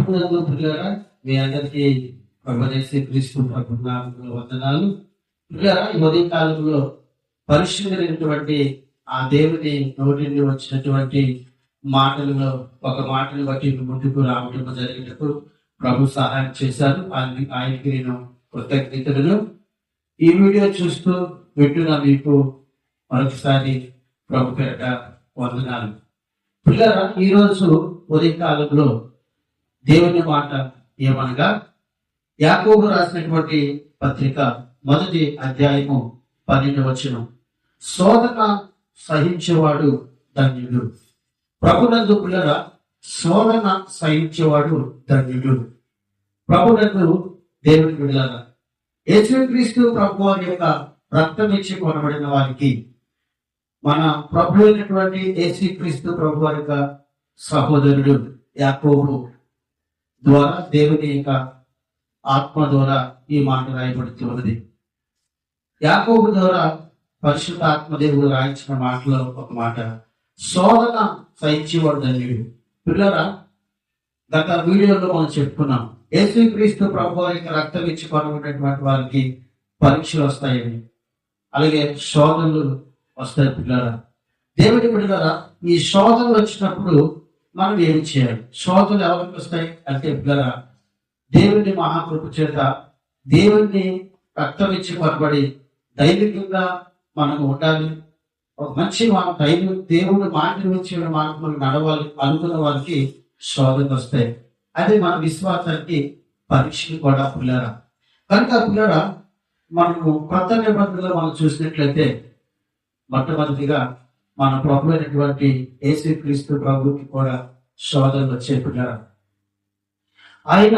ప్రభునందు ప్రియులారా, మీ అందరికీ ప్రభునేసి క్రీస్తు ప్రభు నామములో వందనాలు. ప్రియులారా, ఈ ఉదయ కాలంలో పరిశుద్ధమైనటువంటి ఆ దేవుని నోటి నుండి వచ్చినటువంటి మాటలలో ఒక మాటను బట్టి ముందుకు రావడం జరిగినప్పుడు ప్రభు సహాయం చేశారు. ఆయనకి నేను కృతజ్ఞతలను. ఈ వీడియో చూస్తూ వింటున్న మీకు మరొకసారి ప్రభు పేరట వందనాలు. పిల్లరా, ఈరోజు ఉదయకాలంలో దేవుని మాట ఏమనగా, యాకోబు రాసినటువంటి పత్రిక 1వ అధ్యాయము 12వ వచనం, శోధన సహించేవాడు ధన్యుడు. ప్రభునందు పిల్లరా, శోధన సహించేవాడు ధన్యుడు. ప్రభునందు దేవుని పిల్లరా, యేసుక్రీస్తు ప్రభు వారి యొక్క రక్తం ఇచ్చి కొనబడిన వారికి, మన ప్రభు అయినటువంటి యేసుక్రీస్తు ప్రభు వారి యొక్క సహోదరుడు యాకోబు ద్వారా దేవుని యొక్క ఆత్మ ద్వారా ఈ మాట రాయబడుతున్నది. యాకోబు ద్వారా పరిశుద్ధ ఆత్మదేవుడు రాయించిన మాటలో ఒక మాట, శోధన సహించేవాడు ధన్యుడు. పిల్లరా, గత వీడియోలో మనం చెప్పుకున్నాం, యేసుక్రీస్తు ప్రభు వారికి రక్తం ఇచ్చి కొనబడినటువంటి వారికి పరీక్షలు వస్తాయని, అలాగే శోధనలు వస్తాయి. పిల్లరా, దేవుని బిడ్డలారా, ఈ శోధనలు వచ్చినప్పుడు మనం ఏమి చేయాలి? శోధనలు ఎవరికి వస్తాయి అంటే పిల్లరా, దేవుని మహాకృప చేత దేవుని రక్తం ఇచ్చి కొనబడి దైవికంగా మనం ఉండాలి, ఒక మంచి దేవుని మాట నుంచి మనం నడవాలి అనుకున్న వారికి శోధనలు వస్తాయి. అదే మన విశ్వాసానికి పరీక్షలు కూడా పిల్లరా. కనుక పిల్లరా, మనము కొత్త నిబంధనలో మనం చూసినట్లయితే మొట్టమొదటిగా మన ప్రభు అయినటువంటి యేసుక్రీస్తు ప్రభుకి కూడా శోధనలు వచ్చే పిల్లరా. ఆయన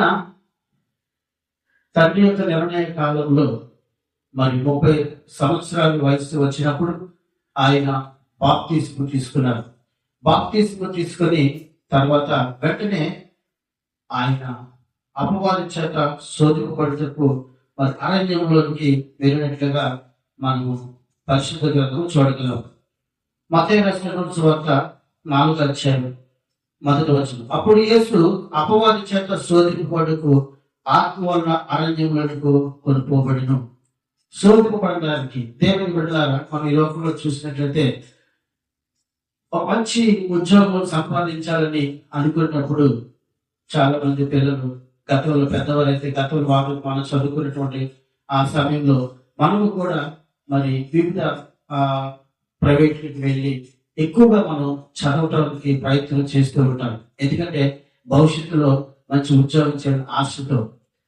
తండ్రి యొక్క నిర్ణయ కాలంలో మరి 30 సంవత్సరాల వయసు వచ్చినప్పుడు ఆయన బాప్తిస్మం తీసుకున్నారు. బాప్తిస్మం తీసుకొని తర్వాత వెంటనే ఆయన అపవాది చేత శోధింపబడుటకు మరి అరణ్యంలోనికి వెళ్ళినట్లుగా మనము పరిశుద్ధ గ్రంథం చూడగలం. మత్తయి రాసిన సువార్త 4వ అధ్యాయం 1వ వచనం, అప్పుడు యేసు అపవాది చేత శోధింపబడుటకు ఆత్మ వలన అరణ్యంలోనికి కొనుక్కోబడిను. శోధింపబడడానికి దేవుని బిడ్డలారా, మనం ఈ లోకంలో చూసినట్లయితే ఒక మంచి ఉద్యోగం సంపాదించాలని అనుకున్నప్పుడు చాలా మంది పిల్లలు, గతంలో పెద్దవారైతే గతంలో వారు మనం చదువుకున్నటువంటి ఆ సమయంలో మనము కూడా మరి వివిధ ప్రైవేట్కి వెళ్ళి ఎక్కువగా మనం చదవటానికి ప్రయత్నం చేస్తూ ఉంటాం. ఎందుకంటే భవిష్యత్తులో మంచి ఉద్యోగం చేయడం ఆశతో.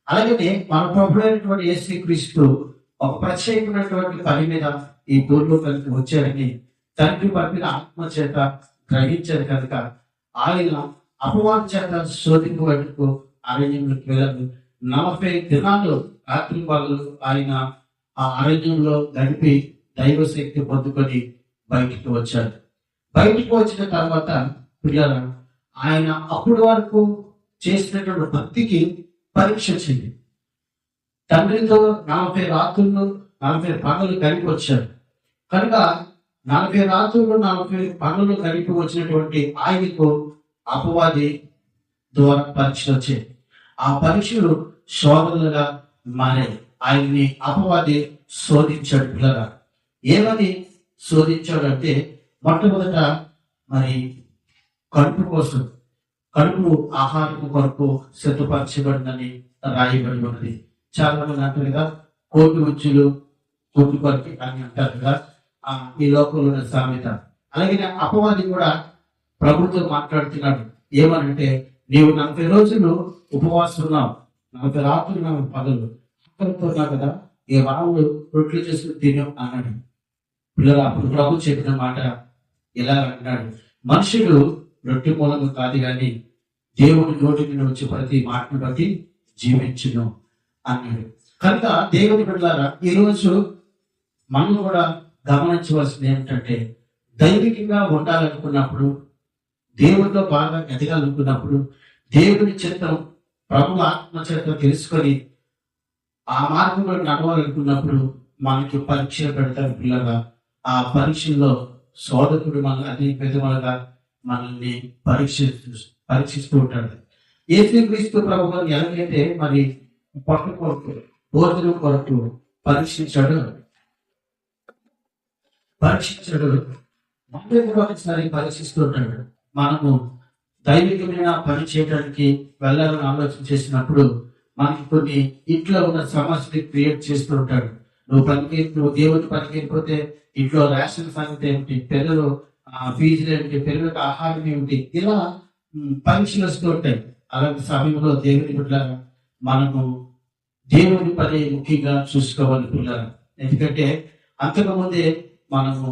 అలాగే మన ప్రభు అయినటువంటి యేసుక్రీస్తు ఒక ప్రత్యేకమైనటువంటి పని మీద ఈ భూలోకానికి వచ్చారని తండ్రి పంపిన ఆత్మ చేత గ్రహించారు. కనుక ఆయన అపవాది చేత శోధింపబడుటకు అరణ్యంలోకి వెళ్ళారు. 40 దినాలు రాత్రి పగలు ఆయన ఆ అరణ్యంలో గడిపి దైవశక్తి పొందుకొని బయటికి వచ్చారు. బయటికి వచ్చిన తర్వాత పిల్లల ఆయన అప్పటి వరకు చేసినటువంటి భక్తికి పరీక్ష వచ్చింది. తండ్రితో 40 రాత్రులు 40 పగలు గడిపి వచ్చారు. కనుక 40 రాత్రులు 40 పగలు గడిపి వచ్చినటువంటి ఆయనకు అపవాది ద్వారా పరీక్షలు వచ్చాయి. ఆ పరీక్షలు శోధనలుగా మారాయి. ఆయన్ని అపవాది శోధించాడు. పిల్లగా ఏమని శోధించాడంటే, మొట్టమొదట మరి కడుపు కోసం, కడుపు ఆహారం కొరకు సిద్ధపరచబడిందని రాయబడి ఉన్నది. చాలా మంది అంటారుగా, కోటి ఉచ్చులు కోటి కొరకు అని అంటారు కదా ఈ లోకంలో ఉన్న సామెత. అలాగే అపవాది కూడా ప్రభుత్వం మాట్లాడుతున్నాడు. ఏమనంటే, నీవు 40 రోజులు ఉపవాసం ఉన్నావు, 40 రాత్రులు 40 పగలు ఆకలితున్నావు కదా, ఈ రాళ్ళు రొట్టెలు చేసుకుని తిను అన్నాడు. పిల్లలు అప్పుడు ప్రభు చెప్పిన మాట ఇలా అంటున్నాడు, మనుషుడు రొట్టె మూలంగా కాదు కానీ దేవుని నోటి నుండి వచ్చే ప్రతి మాటను బట్టి జీవించును అన్నాడు. కనుక దేవుని బిడ్డలారా, ఈరోజు మనం కూడా గమనించవలసింది ఏమిటంటే, దైవికంగా ఉండాలనుకున్నప్పుడు, దేవుడితో బాగా ఎదగాలనుకున్నప్పుడు, దేవుని చిత్తం ప్రభు ఆత్మ చేత తెలుసుకొని ఆ మార్గంలో నడవాలనుకున్నప్పుడు మనకి పరీక్షలు పెడతారు. పిల్లగా ఆ పరీక్షల్లో శోధకుడు మన అతి పెద్దవాళ్ళగా మనల్ని పరీక్షిస్తూ ఉంటాడు. యేసుక్రీస్తు ప్రభువు ఎలాగైతే మరి పొట్ట కొరకు భోజనం కొరకు పరీక్షించాడు మనమే కూడా ఒకసారి పరీక్షిస్తుంటాడు. మనము దైవికమైన పని చేయడానికి వెళ్ళాలని ఆలోచన చేసినప్పుడు మనకి కొన్ని ఇంట్లో ఉన్న సమస్యని క్రియేట్ చేస్తూ ఉంటాడు. నువ్వు దేవుని పనికి వెళ్ళిపోతే ఇంట్లో రేషన్ సంగతి ఏమిటి, పిల్లలు ఫీజులు ఏమిటి, పిల్లలకు ఆహారం ఏమిటి, ఇలా పరీక్షలు వస్తూ ఉంటాయి. అలాంటి సమయంలో దేవుని బిడ్డ మనము దేవుని పని ముఖ్యంగా చూసుకోవాలనుకున్నారు. ఎందుకంటే అంతకుముందే మనము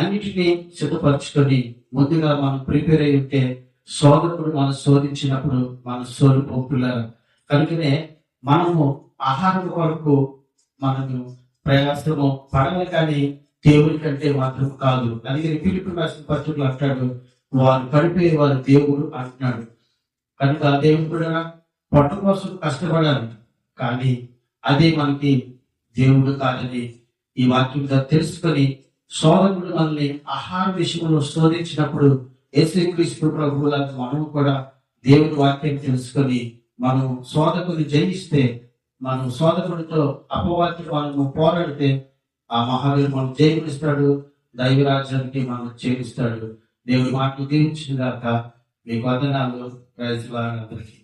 అన్నిటినీ సిద్ధపరచుకొని ముందుగా మనం ప్రిపేర్ అయి ఉంటే సోదరుడు మనం శోధించినప్పుడు మన సోలిపోతున్నారు. కనుకనే మనము ఆహారం కొరకు మనము ప్రయాసము పడాలి, కానీ దేవుడి కంటే మాత్రం కాదు. అందుకని ఫిలిప్పీయులకు రాసిన పత్రికలో అంటాడు, వారు కడిపే వారి దేవుడు అంటున్నాడు. కనుక దేవుడు కూడా పొట్ట కోసం కష్టపడాలి, కానీ అదే మనకి దేవుడు కాదని ఈ వాక్యం తెలుసుకొని సోదరుడు మనల్ని ఆహార విషయంలో శోధించినప్పుడు యేసుక్రీస్తు ప్రభువులకు మనము కూడా దేవుని వాక్యం తెలుసుకొని మనం సోదకుని జయిస్తే, మనం సోదకుడితో అపవాదితో మనము పోరాడితే ఆ మహావీరు మనం జయిస్తాడు, దైవరాజ్యానికి మనం చేరుస్తాడు. దేవుడి మాటలు దీవించిన దాకా మీకు వందనాలు. ప్రైజ్ లార్డ్ అందరికీ.